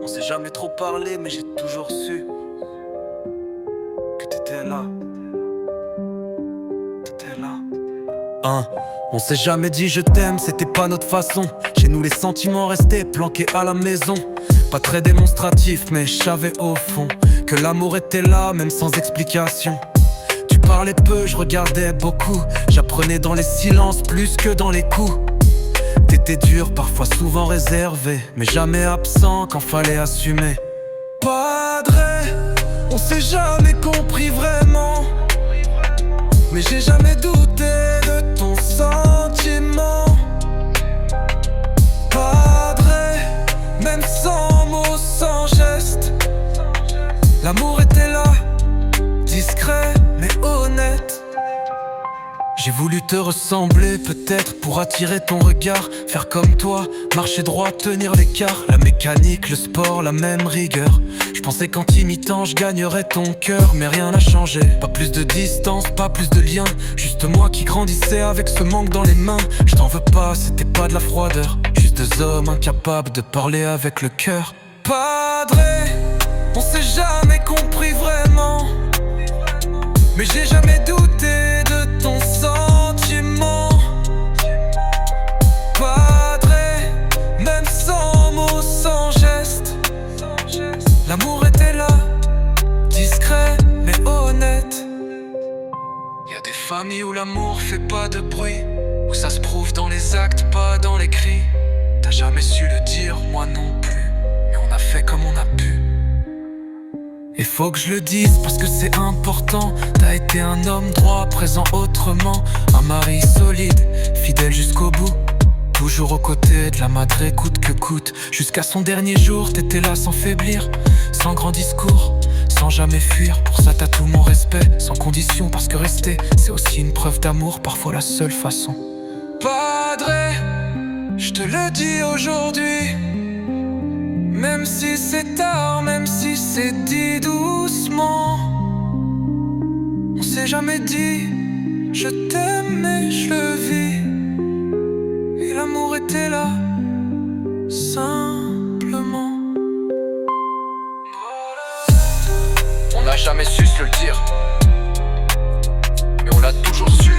On s'est jamais trop parlé, mais j'ai toujours su que t'étais là. T'étais là. On s'est jamais dit je t'aime, c'était pas notre façon. Chez nous les sentiments restaient planqués à la maison. Pas très démonstratif, mais je savais au fond que l'amour était là, même sans explication. Tu parlais peu, je regardais beaucoup. J'apprenais dans les silences plus que dans les coups. T'étais dur, parfois souvent réservé, mais jamais absent quand fallait assumer. Padre, on s'est jamais compris vraiment, mais j'ai jamais douté de ton sentiment. Padre, même sans mots, sans geste, l'amour était là, discret mais honnête. J'ai voulu te ressembler peut-être pour attirer ton regard, faire comme toi, marcher droit, tenir l'écart. La mécanique, le sport, la même rigueur. Je pensais qu'en t'imitant je gagnerais ton cœur, mais rien n'a changé. Pas plus de distance, pas plus de lien, juste moi qui grandissais avec ce manque dans les mains. Je t'en veux pas, c'était pas de la froideur, juste deux hommes incapables de parler avec le cœur. Padre, on s'est jamais compris vraiment, mais j'ai jamais douté de ton sentiment. Padre, même sans mots, sans geste, l'amour était là, discret mais honnête. Y a des familles où l'amour fait pas de bruit, où ça se prouve dans les actes, pas dans les cris. T'as jamais su le dire, moi non plus, mais on a fait comme on a pu. Et faut que je le dise parce que c'est important. T'as été un homme droit, présent autrement. Un mari solide, fidèle jusqu'au bout, toujours aux côtés de la madré coûte que coûte. Jusqu'à son dernier jour, t'étais là sans faiblir, sans grand discours, sans jamais fuir. Pour ça t'as tout mon respect, sans condition, parce que rester, c'est aussi une preuve d'amour, parfois la seule façon. Padre, je te le dis aujourd'hui, même si c'est tard, même si c'est dit doucement. On s'est jamais dit je t'aime mais je le vis, et l'amour était là, simplement. On n'a jamais su se le dire, mais on l'a toujours su.